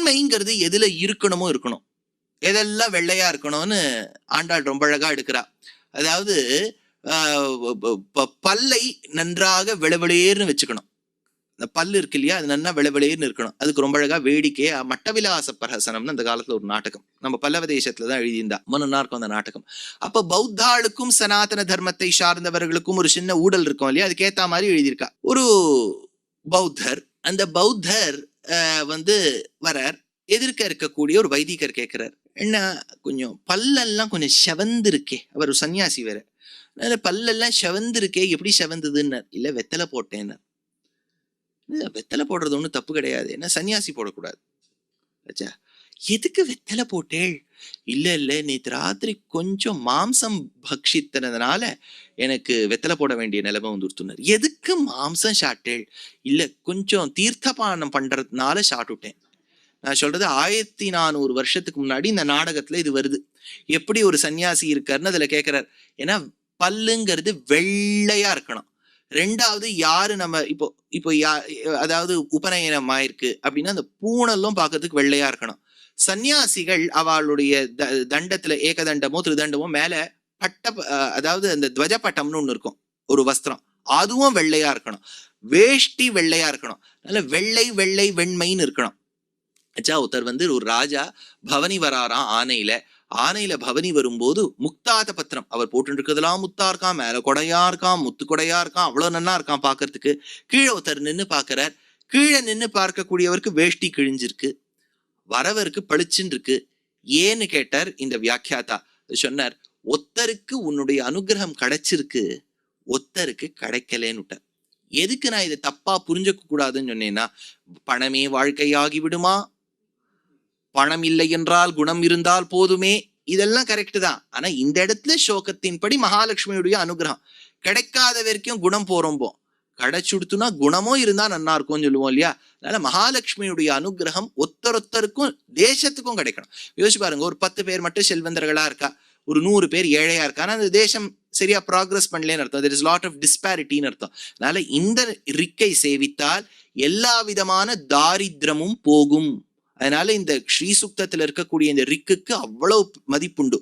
வெண்மைங்கிறது எதுல இருக்கணுமோ இருக்கணும். எதெல்லாம் வெள்ளையா இருக்கணும்னு ஆண்டாள் ரொம்ப அழகா எடுக்கிறா. அதாவது பல்லை நன்றாக வெளவெளேர்னு வச்சுக்கணும். இந்த பல்லு இருக்கு இல்லையா, அது நல்லா வெளவெளேர்னு இருக்கணும். அதுக்கு ரொம்ப அழகா வேடிக்கையா மட்டவிலாச பிரஹசனம்னு அந்த காலத்துல ஒரு நாடகம், நம்ம பல்லவ தேசத்துலதான் எழுதியிருந்தா, மனுன்னா இருக்கும் அந்த நாடகம். அப்ப பௌத்தாளுக்கும் சனாதன தர்மத்தை சார்ந்தவர்களுக்கும் ஒரு சின்ன ஊடல் இருக்கும் இல்லையா, அதுக்கேத்த மாதிரி எழுதியிருக்கா. ஒரு பௌத்தர், அந்த பௌத்தர் வந்து வரார். எதிர்க்க இருக்கக்கூடிய ஒரு வைதிகர் கேட்கிறார், என்ன கொஞ்சம் பல்லெல்லாம் கொஞ்சம் செவந்து இருக்கே. அவர் ஒரு சன்னியாசி வேற. பல்லெல்லாம் செவந்து இருக்கே, எப்படி செவந்ததுன்னு. இல்ல வெத்தலை போட்டேன்னு. வெத்தலை போடுறது ஒன்றும் தப்பு கிடையாது, என்ன சன்னியாசி போடக்கூடாது. ஆச்சா, எதுக்கு வெத்தலை போட்டேள்? இல்ல இல்ல நேற்று ராத்திரி கொஞ்சம் மாம்சம் பக்ஷித்தனதுனால எனக்கு வெத்தலை போட வேண்டிய நிலைமை வந்துருத்துனார். எதுக்கு மாம்சம் சாட்டேள்? இல்ல கொஞ்சம் தீர்த்தபானம் பண்றதுனால சாட்டுட்டேன். நான் சொல்றது 1400 வருஷத்துக்கு முன்னாடி இந்த நாடகத்துல இது வருது. எப்படி ஒரு சன்னியாசி இருக்காருன்னு அதுல கேட்கிறார். ஏன்னா பல்லுங்கிறது வெள்ளையா இருக்கணும். ரெண்டாவது யாரு நம்ம இப்போ இப்போ அதாவது உபநயனம் ஆயிருக்கு அப்படின்னா அந்த பூணலும் பார்க்கறதுக்கு வெள்ளையா இருக்கணும். சன்னியாசிகள் அவளுடைய தண்டத்துல ஏகதண்டமோ திருதண்டமோ மேல பட்ட, அதாவது அந்த துவஜப்பட்டம்னு ஒண்ணு இருக்கும், ஒரு வஸ்திரம், அதுவும் வெள்ளையா இருக்கணும். வேஷ்டி வெள்ளையா இருக்கணும். அதனால வெள்ளை வெள்ளை வெண்மைன்னு இருக்கணும். அச்சா, ஒருத்தர் வந்து ஒரு ராஜா பவனி வராராம் ஆனையில. ஆனையில பவனி வரும்போது முக்தாத பத்திரம் அவர் போட்டு இருக்கிறதுலாம் முத்தா இருக்கான், மேல கொடையா இருக்கான், முத்து கொடையா இருக்கான், அவ்வளவு நன்னா இருக்கான் பாக்குறதுக்கு. கீழே ஒருத்தர் நின்று பாக்குறார். கீழே நின்று பார்க்கக்கூடியவருக்கு வேஷ்டி கிழிஞ்சிருக்கு, வரவருக்கு பளிச்சுன்னு இருக்கு. ஏன்னு கேட்டார் இந்த வியாக்கியாத்தா. சொன்னார், ஒத்தருக்கு உன்னுடைய அனுகிரகம் கிடைச்சிருக்கு, ஒத்தருக்கு கிடைக்கலன்னு விட்டார். எதுக்கு நான் இதை தப்பா புரிஞ்சுக்க கூடாதுன்னு சொன்னேன்னா, பணமே வாழ்க்கையாகி விடுமா, பணம் இல்லை என்றால் குணம் இருந்தால் போதுமே, இதெல்லாம் கரெக்ட் தான். ஆனா இந்த இடத்துல சோகத்தின்படி மகாலட்சுமியுடைய அனுகிரகம் கிடைக்காத வரைக்கும் குணம் போறோம்போம், கிடைச்சுடுத்துனா குணமும் இருந்தா நன்னா இருக்கும்னு சொல்லுவோம் இல்லையா. அதனால மகாலட்சுமியுடைய அனுகிரகம் ஒத்தருத்தருக்கும் தேசத்துக்கும் கிடைக்கணும். யோசிச்சு பாருங்க, ஒரு 10 பேர் மட்டும் செல்வந்தர்களா இருக்கா, ஒரு 100 பேர் ஏழையா இருக்கா, ஆனா அந்த தேசம் சரியா ப்ராக்ரஸ் பண்ணலன்னு அர்த்தம். there is lot of disparity அர்த்தம். அதனால இந்த ரிக்கை சேவித்தால் எல்லா விதமான தாரித்திரமும் போகும். அதனால இந்த ஸ்ரீ சுக்தத்துல இருக்கக்கூடிய இந்த ரிக்குக்கு அவ்வளவு மதிப்புண்டு.